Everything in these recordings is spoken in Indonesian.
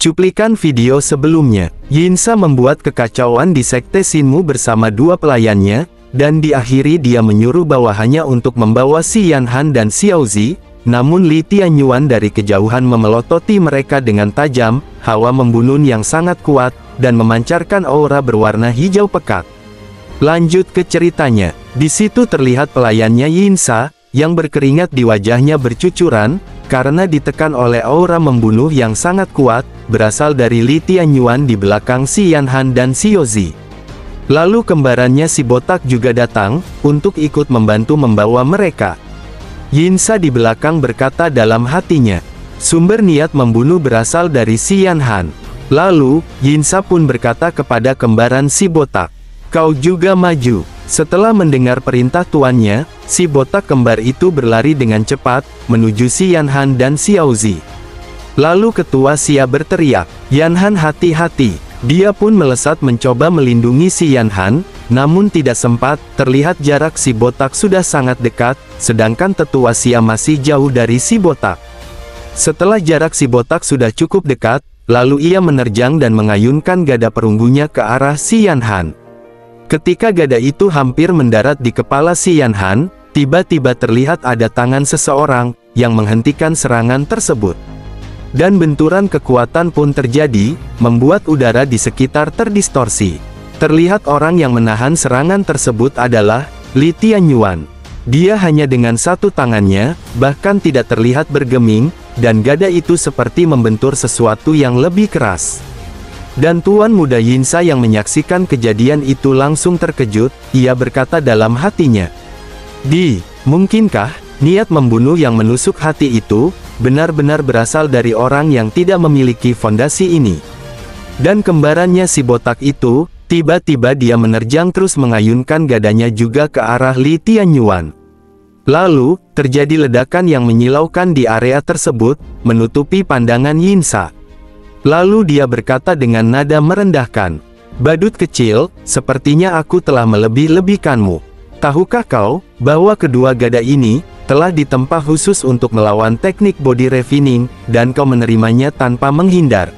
Cuplikan video sebelumnya, Yinsa membuat kekacauan di Sekte Shinmu bersama dua pelayannya, dan diakhiri dia menyuruh bawahannya untuk membawa si Yanhan dan Xiaozi, namun Li Tianyuan dari kejauhan memelototi mereka dengan tajam, hawa membunuh yang sangat kuat, dan memancarkan aura berwarna hijau pekat. Lanjut ke ceritanya, di situ terlihat pelayannya Yinsa, yang berkeringat di wajahnya bercucuran, karena ditekan oleh aura membunuh yang sangat kuat, berasal dari Li Tianyuan di belakang si Yanhan dan Xiaozi. Lalu kembarannya si botak juga datang, untuk ikut membantu membawa mereka. Yinsa di belakang berkata dalam hatinya, sumber niat membunuh berasal dari si Yanhan. Lalu, Yinsa pun berkata kepada kembaran si botak, kau juga maju. Setelah mendengar perintah tuannya, si botak kembar itu berlari dengan cepat, menuju si Yanhan dan Xiaozi. Lalu ketua Xia berteriak, Yanhan hati-hati. Dia pun melesat mencoba melindungi si Yanhan, namun tidak sempat, terlihat jarak si botak sudah sangat dekat, sedangkan tetua Xia masih jauh dari si botak. Setelah jarak si botak sudah cukup dekat, lalu ia menerjang dan mengayunkan gada perunggunya ke arah si Yanhan. Ketika gada itu hampir mendarat di kepala si Yanhan, tiba-tiba terlihat ada tangan seseorang, yang menghentikan serangan tersebut. Dan benturan kekuatan pun terjadi, membuat udara di sekitar terdistorsi. Terlihat orang yang menahan serangan tersebut adalah Li Tianyuan. Dia hanya dengan satu tangannya, bahkan tidak terlihat bergeming, dan gada itu seperti membentur sesuatu yang lebih keras. Dan Tuan Muda Yinsa yang menyaksikan kejadian itu langsung terkejut, ia berkata dalam hatinya, mungkinkah, niat membunuh yang menusuk hati itu, benar-benar berasal dari orang yang tidak memiliki fondasi ini. Dan kembarannya si botak itu, tiba-tiba dia menerjang terus mengayunkan gadanya juga ke arah Li Tianyuan. Lalu, terjadi ledakan yang menyilaukan di area tersebut, menutupi pandangan Yinsa. Lalu dia berkata dengan nada merendahkan, badut kecil, sepertinya aku telah melebih-lebihkanmu. Tahukah kau, bahwa kedua gada ini, telah ditempa khusus untuk melawan teknik body refining, dan kau menerimanya tanpa menghindar.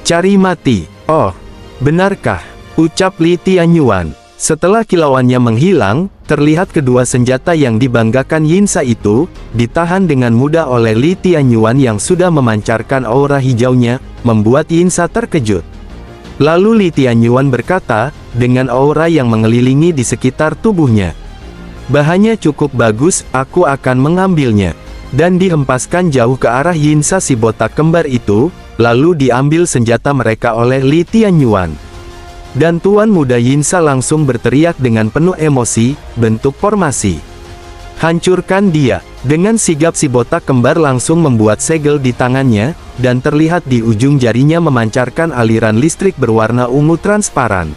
Cari mati. Oh, benarkah? Ucap Li Tianyuan. Setelah kilauannya menghilang, terlihat kedua senjata yang dibanggakan Yinsa itu, ditahan dengan mudah oleh Li Tianyuan yang sudah memancarkan aura hijaunya, membuat Yinsa terkejut. Lalu Li Tianyuan berkata, dengan aura yang mengelilingi di sekitar tubuhnya, bahannya cukup bagus, aku akan mengambilnya. Dan dihempaskan jauh ke arah Yinsa si botak kembar itu, lalu diambil senjata mereka oleh Li Tianyuan. Dan Tuan Muda Yinsa langsung berteriak dengan penuh emosi, bentuk formasi. Hancurkan dia. Dengan sigap si botak kembar langsung membuat segel di tangannya, dan terlihat di ujung jarinya memancarkan aliran listrik berwarna ungu transparan.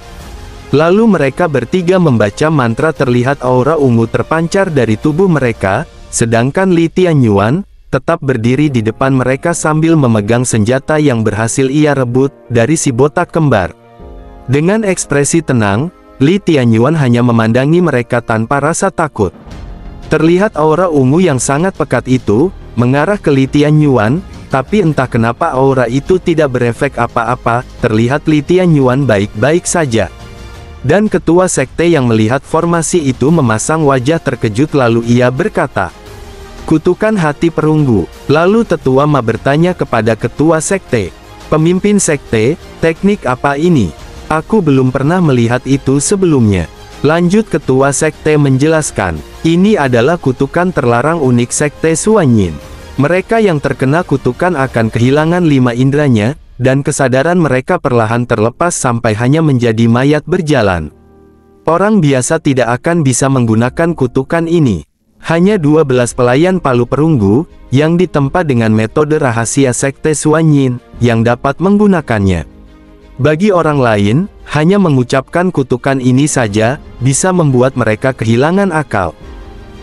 Lalu mereka bertiga membaca mantra, terlihat aura ungu terpancar dari tubuh mereka, sedangkan Li Tianyuan tetap berdiri di depan mereka sambil memegang senjata yang berhasil ia rebut dari si botak kembar. Dengan ekspresi tenang, Li Tianyuan hanya memandangi mereka tanpa rasa takut. Terlihat aura ungu yang sangat pekat itu, mengarah ke Li Tianyuan, tapi entah kenapa aura itu tidak berefek apa-apa, terlihat Li Tianyuan baik-baik saja. Dan ketua sekte yang melihat formasi itu memasang wajah terkejut lalu ia berkata, kutukan hati perunggu. Lalu tetua Ma bertanya kepada ketua sekte, pemimpin sekte, teknik apa ini? Aku belum pernah melihat itu sebelumnya. Lanjut ketua sekte menjelaskan, ini adalah kutukan terlarang unik sekte Suanyin. Mereka yang terkena kutukan akan kehilangan 5 indranya, dan kesadaran mereka perlahan terlepas sampai hanya menjadi mayat berjalan. Orang biasa tidak akan bisa menggunakan kutukan ini. Hanya 12 pelayan palu perunggu, yang ditempa dengan metode rahasia sekte Suanyin, yang dapat menggunakannya. Bagi orang lain, hanya mengucapkan kutukan ini saja, bisa membuat mereka kehilangan akal.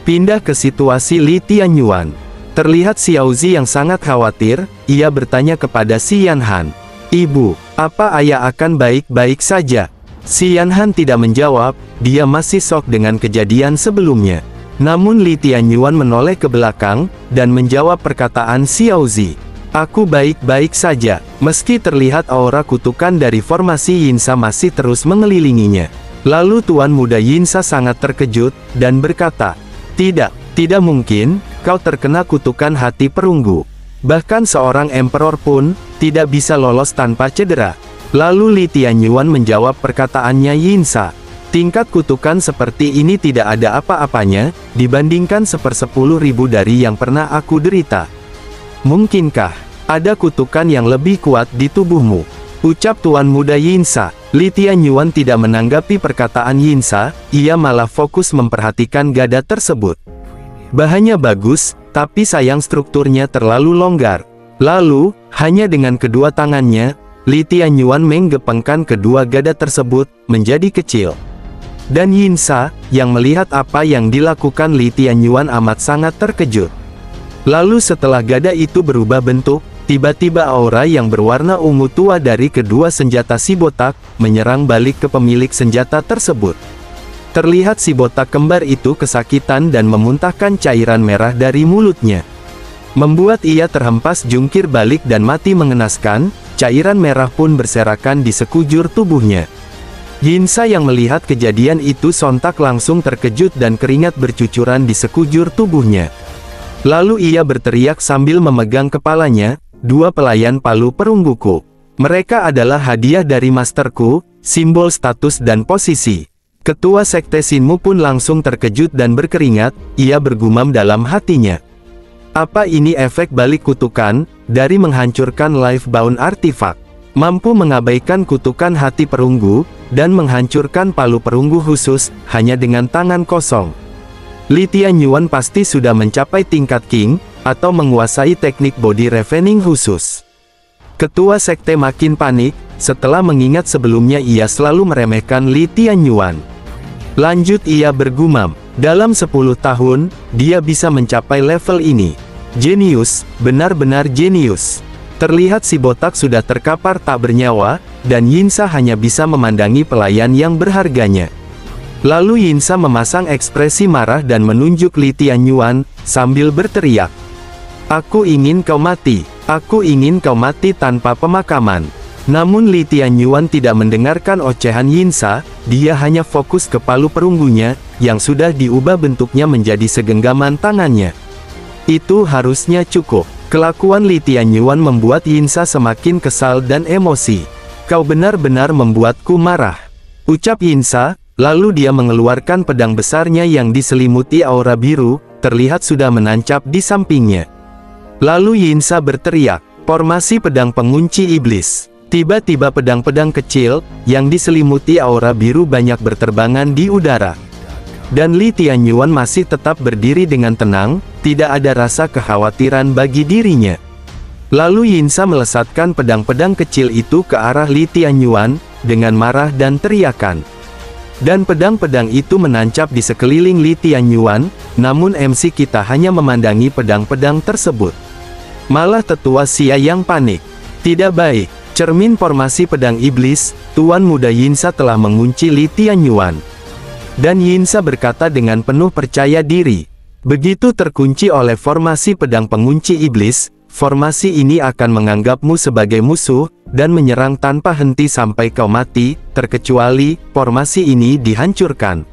Pindah ke situasi Li Tianyuan. Terlihat Xiaozi yang sangat khawatir, ia bertanya kepada si Yanhan, Ibu, apa ayah akan baik-baik saja? Si Yanhan tidak menjawab, dia masih shock dengan kejadian sebelumnya. Namun Li Tianyuan menoleh ke belakang, dan menjawab perkataan Xiaozi. Aku baik-baik saja. Meski terlihat aura kutukan dari formasi Yinsa masih terus mengelilinginya. Lalu Tuan Muda Yinsa sangat terkejut, dan berkata, tidak mungkin, kau terkena kutukan hati perunggu. Bahkan seorang Emperor pun, tidak bisa lolos tanpa cedera. Lalu Li Tianyuan menjawab perkataannya Yinsa. Tingkat kutukan seperti ini tidak ada apa-apanya, dibandingkan 1/10.000 dari yang pernah aku derita. Mungkinkah ada kutukan yang lebih kuat di tubuhmu? Ucap Tuan Muda Yinsa. Li Tianyuan tidak menanggapi perkataan Yinsa, ia malah fokus memperhatikan gada tersebut. Bahannya bagus, tapi sayang strukturnya terlalu longgar. Lalu, hanya dengan kedua tangannya, Li Tianyuan menggepengkan kedua gada tersebut, menjadi kecil. Dan Yinsa, yang melihat apa yang dilakukan Li Tianyuan amat sangat terkejut. Lalu setelah gada itu berubah bentuk, tiba-tiba aura yang berwarna ungu tua dari kedua senjata si botak, menyerang balik ke pemilik senjata tersebut. Terlihat si botak kembar itu kesakitan dan memuntahkan cairan merah dari mulutnya. Membuat ia terhempas jungkir balik dan mati mengenaskan, cairan merah pun berserakan di sekujur tubuhnya. Yinsa yang melihat kejadian itu sontak langsung terkejut dan keringat bercucuran di sekujur tubuhnya. Lalu ia berteriak sambil memegang kepalanya, "Dua pelayan palu perungguku. Mereka adalah hadiah dari masterku, simbol status dan posisi." Ketua Sekte Shinmu pun langsung terkejut dan berkeringat, ia bergumam dalam hatinya. Apa ini efek balik kutukan, dari menghancurkan Lifebound Artifact? Mampu mengabaikan kutukan hati perunggu, dan menghancurkan palu perunggu khusus, hanya dengan tangan kosong. Li Tianyuan pasti sudah mencapai tingkat King, atau menguasai teknik body refining khusus. Ketua Sekte makin panik, setelah mengingat sebelumnya ia selalu meremehkan Li Tianyuan. Lanjut ia bergumam, dalam 10 tahun, dia bisa mencapai level ini. Jenius, benar-benar jenius. Terlihat si botak sudah terkapar tak bernyawa, dan Yinsa hanya bisa memandangi pelayan yang berharganya. Lalu Yinsa memasang ekspresi marah dan menunjuk Li Tianyuan, sambil berteriak. "Aku ingin kau mati, aku ingin kau mati tanpa pemakaman." Namun Li Tianyuan tidak mendengarkan ocehan Yinsa, dia hanya fokus ke palu perunggunya, yang sudah diubah bentuknya menjadi segenggaman tangannya. Itu harusnya cukup. Kelakuan Li Tianyuan membuat Yinsa semakin kesal dan emosi. "Kau benar-benar membuatku marah," ucap Yinsa. Lalu dia mengeluarkan pedang besarnya yang diselimuti aura biru, terlihat sudah menancap di sampingnya. Lalu Yinsa berteriak, "Formasi pedang pengunci iblis." Tiba-tiba pedang-pedang kecil, yang diselimuti aura biru banyak berterbangan di udara. Dan Li Tianyuan masih tetap berdiri dengan tenang, tidak ada rasa kekhawatiran bagi dirinya. Lalu Yinsa melesatkan pedang-pedang kecil itu ke arah Li Tianyuan, dengan marah dan teriakan. Dan pedang-pedang itu menancap di sekeliling Li Tianyuan, namun MC kita hanya memandangi pedang-pedang tersebut. Malah tetua Xia yang panik. Tidak baik, cermin formasi pedang iblis, Tuan Muda Yinsa telah mengunci Li Tianyuan. Dan Yinsa berkata dengan penuh percaya diri, "Begitu terkunci oleh formasi pedang pengunci iblis, formasi ini akan menganggapmu sebagai musuh, dan menyerang tanpa henti sampai kau mati, terkecuali, formasi ini dihancurkan."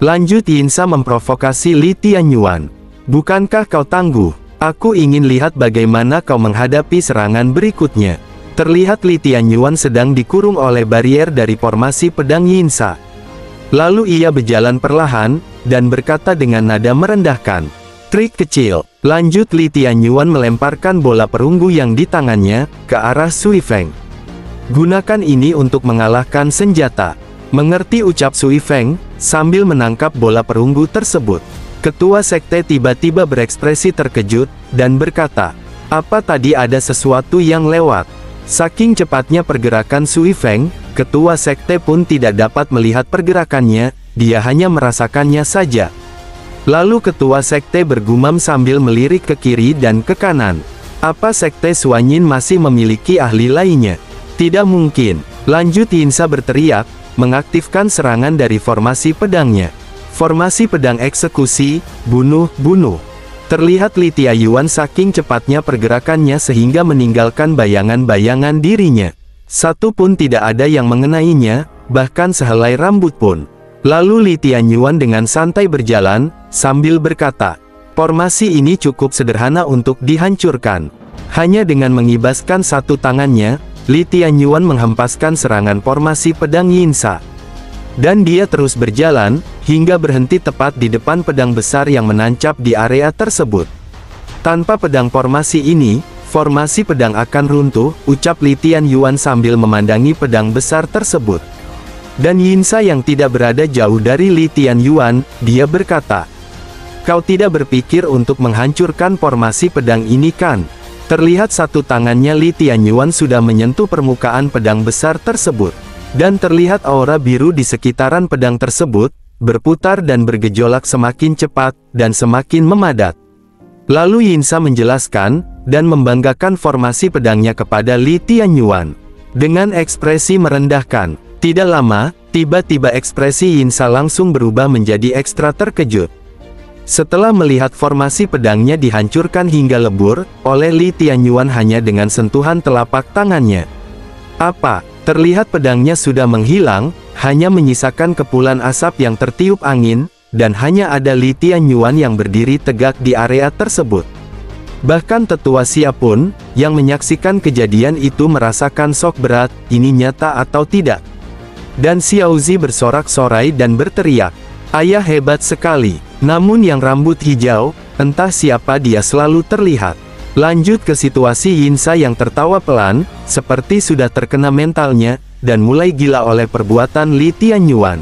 Lanjut Yinsa memprovokasi Li Tianyuan. "Bukankah kau tangguh? Aku ingin lihat bagaimana kau menghadapi serangan berikutnya." Terlihat Li Tianyuan sedang dikurung oleh barrier dari formasi pedang Yinsa. Lalu ia berjalan perlahan, dan berkata dengan nada merendahkan, "Trik kecil." Lanjut Li Tianyuan melemparkan bola perunggu yang di tangannya, ke arah Sui Feng. "Gunakan ini untuk mengalahkan senjata." Mengerti ucap Sui Feng, sambil menangkap bola perunggu tersebut. Ketua Sekte tiba-tiba berekspresi terkejut, dan berkata, "Apa tadi ada sesuatu yang lewat?" Saking cepatnya pergerakan Sui Feng, Ketua Sekte pun tidak dapat melihat pergerakannya, dia hanya merasakannya saja. Lalu Ketua Sekte bergumam sambil melirik ke kiri dan ke kanan. Apa Sekte Suanyin masih memiliki ahli lainnya? Tidak mungkin. Lanjut Yinsa berteriak, mengaktifkan serangan dari formasi pedangnya. Formasi pedang eksekusi, bunuh. Terlihat Li Tianyuan saking cepatnya pergerakannya sehingga meninggalkan bayangan-bayangan dirinya. Satu pun tidak ada yang mengenainya, bahkan sehelai rambut pun. Lalu Li Tianyuan dengan santai berjalan, sambil berkata, "Formasi ini cukup sederhana untuk dihancurkan." Hanya dengan mengibaskan satu tangannya, Li Tianyuan menghempaskan serangan formasi pedang Yinsa. Dan dia terus berjalan, hingga berhenti tepat di depan pedang besar yang menancap di area tersebut. "Tanpa pedang formasi ini, formasi pedang akan runtuh," ucap Li Tianyuan sambil memandangi pedang besar tersebut. Dan Yinsa yang tidak berada jauh dari Li Tianyuan, dia berkata, "Kau tidak berpikir untuk menghancurkan formasi pedang ini kan?" Terlihat satu tangannya Li Tianyuan sudah menyentuh permukaan pedang besar tersebut. Dan terlihat aura biru di sekitaran pedang tersebut, berputar dan bergejolak semakin cepat, dan semakin memadat. Lalu Yinsa menjelaskan, dan membanggakan formasi pedangnya kepada Li Tianyuan. Dengan ekspresi merendahkan. Tidak lama, tiba-tiba ekspresi Yinsa langsung berubah menjadi ekstra terkejut. Setelah melihat formasi pedangnya dihancurkan hingga lebur, oleh Li Tianyuan hanya dengan sentuhan telapak tangannya. Apa? Terlihat pedangnya sudah menghilang, hanya menyisakan kepulan asap yang tertiup angin, dan hanya ada Li Tianyuan yang berdiri tegak di area tersebut. Bahkan tetua Xia pun, yang menyaksikan kejadian itu merasakan shock berat, ini nyata atau tidak. Dan Xiaozi bersorak-sorai dan berteriak, "Ayah hebat sekali." Namun yang rambut hijau, entah siapa dia selalu terlihat. Lanjut ke situasi Yinsa yang tertawa pelan, seperti sudah terkena mentalnya, dan mulai gila oleh perbuatan Li Tianyuan.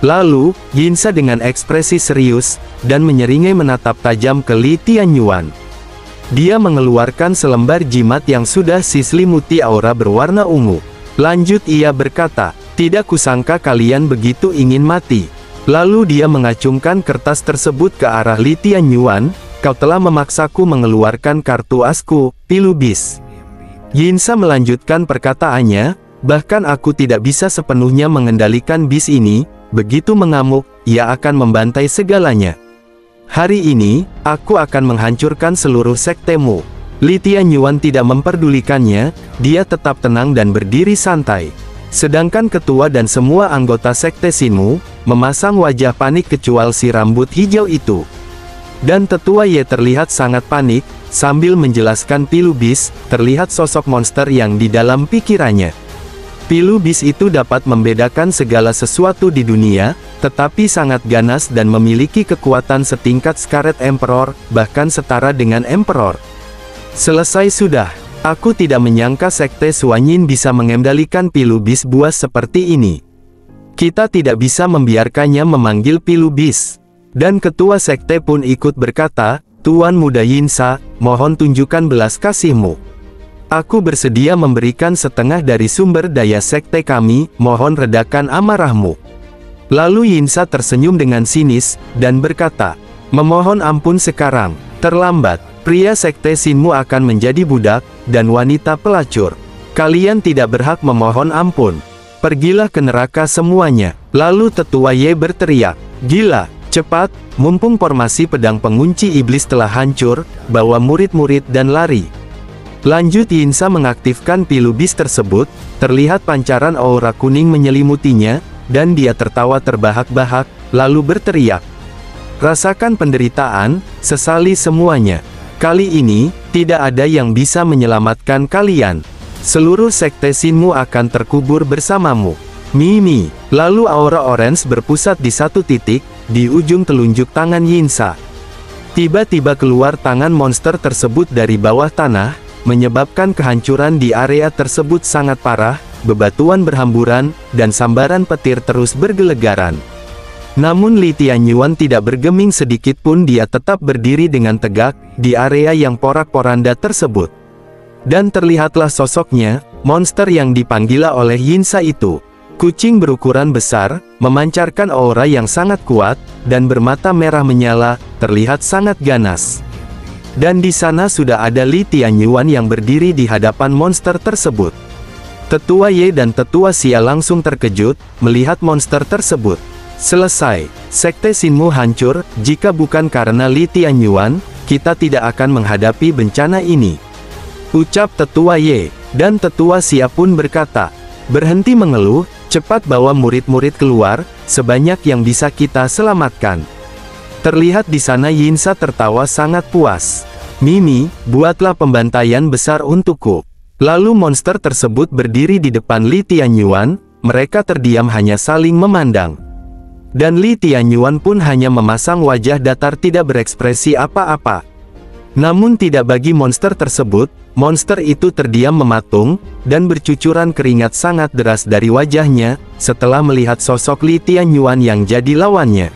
Lalu, Yinsa dengan ekspresi serius, dan menyeringai menatap tajam ke Li Tianyuan. Dia mengeluarkan selembar jimat yang sudah diselimuti aura berwarna ungu. Lanjut ia berkata, "Tidak kusangka kalian begitu ingin mati." Lalu dia mengacungkan kertas tersebut ke arah Li Tianyuan, "Kau telah memaksaku mengeluarkan kartu asku, pilu bis." Yinsa melanjutkan perkataannya, "Bahkan aku tidak bisa sepenuhnya mengendalikan bis ini." Begitu mengamuk, ia akan membantai segalanya. "Hari ini, aku akan menghancurkan seluruh sektemu." Li Tianyuan tidak memperdulikannya, dia tetap tenang dan berdiri santai. Sedangkan ketua dan semua anggota sekte Xinmu, memasang wajah panik kecuali si rambut hijau itu. Dan tetua Ye terlihat sangat panik, sambil menjelaskan pilu bis, terlihat sosok monster yang di dalam pikirannya. Pilu bis itu dapat membedakan segala sesuatu di dunia, tetapi sangat ganas dan memiliki kekuatan setingkat Scarlet Emperor, bahkan setara dengan Emperor. "Selesai sudah. Aku tidak menyangka sekte Suanyin bisa mengendalikan pilu bis buas seperti ini. Kita tidak bisa membiarkannya memanggil pilu bis." Dan ketua sekte pun ikut berkata, "Tuan Muda Yinsa, mohon tunjukkan belas kasihmu. Aku bersedia memberikan setengah dari sumber daya sekte kami, mohon redakan amarahmu." Lalu Yinsa tersenyum dengan sinis, dan berkata, "Memohon ampun sekarang, terlambat. Pria sekte Xinmu akan menjadi budak, dan wanita pelacur. Kalian tidak berhak memohon ampun. Pergilah ke neraka semuanya." Lalu tetua Ye berteriak, "Gila! Cepat, mumpung formasi pedang pengunci iblis telah hancur, bawa murid-murid dan lari." Lanjut Yinsa mengaktifkan pilu bis tersebut, terlihat pancaran aura kuning menyelimutinya, dan dia tertawa terbahak-bahak, lalu berteriak, "Rasakan penderitaan, sesali semuanya. Kali ini, tidak ada yang bisa menyelamatkan kalian. Seluruh sekte Xinmu akan terkubur bersamamu." Mimi. Lalu aura orange berpusat di satu titik, di ujung telunjuk tangan Yinsa. Tiba-tiba keluar tangan monster tersebut dari bawah tanah, menyebabkan kehancuran di area tersebut sangat parah, bebatuan berhamburan, dan sambaran petir terus bergelegaran. Namun Li Tianyuan tidak bergeming sedikit pun, dia tetap berdiri dengan tegak, di area yang porak-poranda tersebut. Dan terlihatlah sosoknya, monster yang dipanggil oleh Yinsa itu. Kucing berukuran besar, memancarkan aura yang sangat kuat, dan bermata merah menyala, terlihat sangat ganas. Dan di sana sudah ada Li Tianyuan yang berdiri di hadapan monster tersebut. Tetua Ye dan tetua Xia langsung terkejut, melihat monster tersebut. Selesai, sekte Xinmu hancur, jika bukan karena Li Tianyuan, kita tidak akan menghadapi bencana ini," ucap Tetua Ye. Dan Tetua Xia pun berkata, "Berhenti mengeluh, cepat bawa murid-murid keluar, sebanyak yang bisa kita selamatkan." Terlihat di sana Yinsa tertawa sangat puas. "Mimi, buatlah pembantaian besar untukku." Lalu monster tersebut berdiri di depan Li Tianyuan, mereka terdiam hanya saling memandang. Dan Li Tianyuan pun hanya memasang wajah datar tidak berekspresi apa-apa. Namun tidak bagi monster tersebut, monster itu terdiam mematung, dan bercucuran keringat sangat deras dari wajahnya, setelah melihat sosok Li Tianyuan yang jadi lawannya.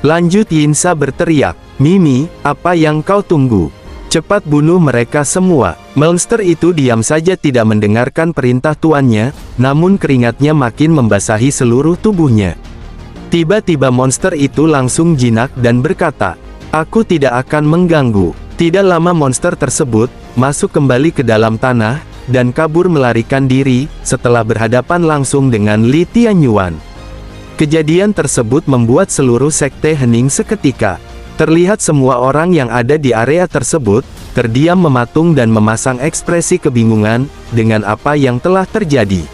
Lanjut Yinsa berteriak, "Mimi, apa yang kau tunggu? Cepat bunuh mereka semua." Monster itu diam saja tidak mendengarkan perintah tuannya, namun keringatnya makin membasahi seluruh tubuhnya. Tiba-tiba monster itu langsung jinak dan berkata, "Aku tidak akan mengganggu." Tidak lama monster tersebut masuk kembali ke dalam tanah, dan kabur melarikan diri, setelah berhadapan langsung dengan Li Tianyuan. Kejadian tersebut membuat seluruh sekte hening seketika. Terlihat semua orang yang ada di area tersebut, terdiam mematung dan memasang ekspresi kebingungan, dengan apa yang telah terjadi.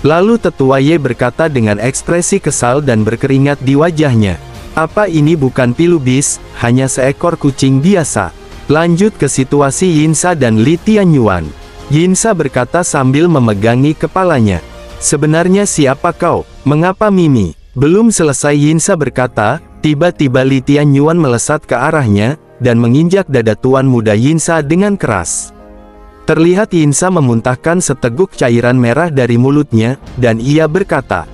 Lalu Tetua Ye berkata dengan ekspresi kesal dan berkeringat di wajahnya, "Apa ini bukan pilubis, hanya seekor kucing biasa." Lanjut ke situasi Yinsa dan Li Tianyuan. Yinsa berkata sambil memegangi kepalanya, "Sebenarnya siapa kau? Mengapa Mimi?" Belum selesai Yinsa berkata, tiba-tiba Li Tianyuan melesat ke arahnya, dan menginjak dada tuan muda Yinsa dengan keras. Terlihat Yinsa memuntahkan seteguk cairan merah dari mulutnya, dan ia berkata,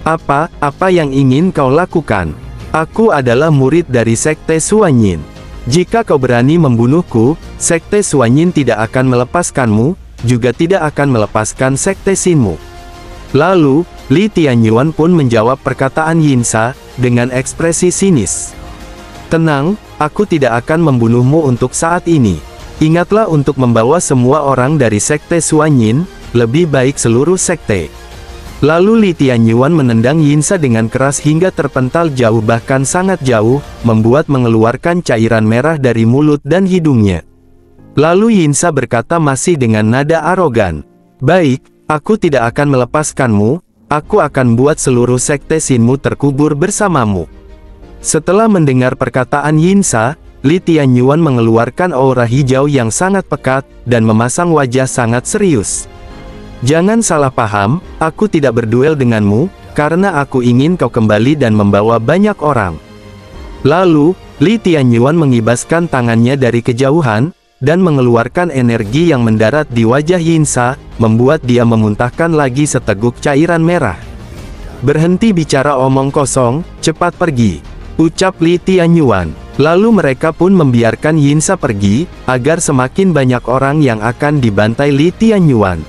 Apa yang ingin kau lakukan? Aku adalah murid dari Sekte Suanyin. Jika kau berani membunuhku, Sekte Suanyin tidak akan melepaskanmu, juga tidak akan melepaskan Sekte Shinmu." Lalu, Li Tianyuan pun menjawab perkataan Yinsa, dengan ekspresi sinis. "Tenang, aku tidak akan membunuhmu untuk saat ini. Ingatlah untuk membawa semua orang dari Sekte Suanyin, lebih baik seluruh sekte." Lalu Li Tianyuan menendang Yinsa dengan keras hingga terpental jauh bahkan sangat jauh, membuat mengeluarkan cairan merah dari mulut dan hidungnya. Lalu Yinsa berkata masih dengan nada arogan, "Baik, aku tidak akan melepaskanmu, aku akan buat seluruh sekte Shinmu terkubur bersamamu." Setelah mendengar perkataan Yinsa, Li Tianyuan mengeluarkan aura hijau yang sangat pekat, dan memasang wajah sangat serius. "Jangan salah paham, aku tidak berduel denganmu, karena aku ingin kau kembali dan membawa banyak orang." Lalu, Li Tianyuan mengibaskan tangannya dari kejauhan, dan mengeluarkan energi yang mendarat di wajah Yinsa, membuat dia memuntahkan lagi seteguk cairan merah. "Berhenti bicara omong kosong, cepat pergi," ucap Li Tianyuan. Lalu mereka pun membiarkan Yinsa pergi, agar semakin banyak orang yang akan dibantai Li Tianyuan.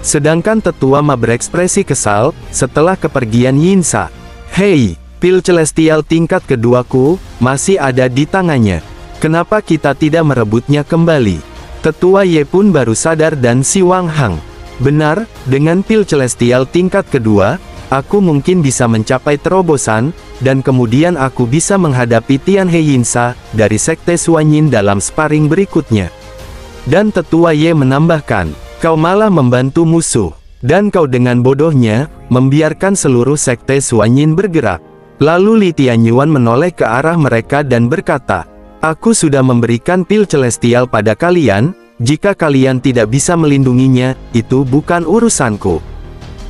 Sedangkan Tetua Ma berekspresi kesal, setelah kepergian Yinsa. "Hei, pil celestial tingkat keduaku, masih ada di tangannya. Kenapa kita tidak merebutnya kembali?" Tetua Ye pun baru sadar dan si Wang Hang. "Benar, dengan pil celestial tingkat kedua, aku mungkin bisa mencapai terobosan, dan kemudian aku bisa menghadapi Tianhe Yinsa, dari Sekte Suanyin dalam sparring berikutnya." Dan Tetua Ye menambahkan, "Kau malah membantu musuh, dan kau dengan bodohnya, membiarkan seluruh Sekte Suanyin bergerak." Lalu Li Tianyuan menoleh ke arah mereka dan berkata, "Aku sudah memberikan pil celestial pada kalian, jika kalian tidak bisa melindunginya, itu bukan urusanku."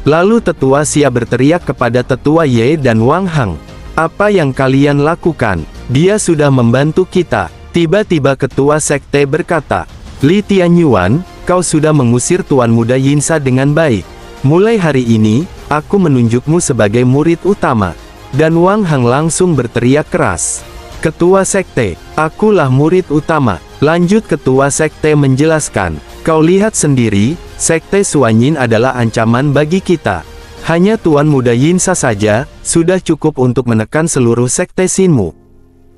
Lalu Tetua Xia berteriak kepada Tetua Ye dan Wang Hang, "Apa yang kalian lakukan? Dia sudah membantu kita." Tiba-tiba Ketua Sekte berkata, "Li Tianyuan, kau sudah mengusir Tuan Muda Yinsa dengan baik. Mulai hari ini, aku menunjukmu sebagai murid utama." Dan Wang Hang langsung berteriak keras, "Ketua Sekte, akulah murid utama." Lanjut Ketua Sekte menjelaskan, "Kau lihat sendiri, Sekte Suanyin adalah ancaman bagi kita. Hanya Tuan Muda Yinsa saja, sudah cukup untuk menekan seluruh Sekte Shinmu."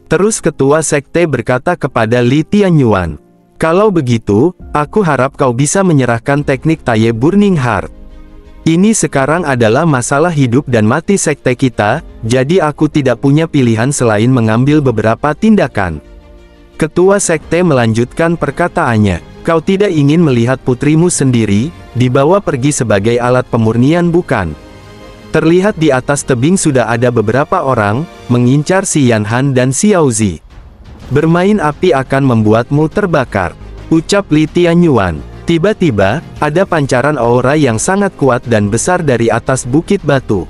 Terus Ketua Sekte berkata kepada Li Tianyuan, "Kalau begitu, aku harap kau bisa menyerahkan teknik Taye Burning Heart. Ini sekarang adalah masalah hidup dan mati sekte kita, jadi aku tidak punya pilihan selain mengambil beberapa tindakan." Ketua sekte melanjutkan perkataannya. Kau tidak ingin melihat putrimu sendiri, dibawa pergi sebagai alat pemurnian bukan? Terlihat di atas tebing sudah ada beberapa orang, mengincar si Yanhan dan Xiaozi. Bermain api akan membuatmu terbakar, ucap Li Tianyuan. Tiba-tiba, ada pancaran aura yang sangat kuat dan besar dari atas bukit batu.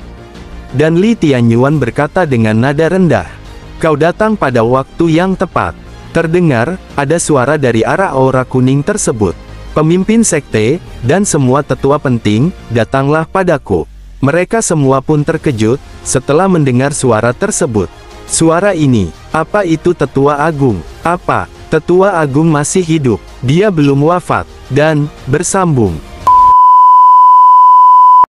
Dan Li Tianyuan berkata dengan nada rendah, kau datang pada waktu yang tepat. Terdengar, ada suara dari arah aura kuning tersebut. Pemimpin sekte, dan semua tetua penting, datanglah padaku. Mereka semua pun terkejut, setelah mendengar suara tersebut. Suara ini, apa itu Tetua Agung? Apa? Tetua Agung masih hidup, dia belum wafat, dan, bersambung.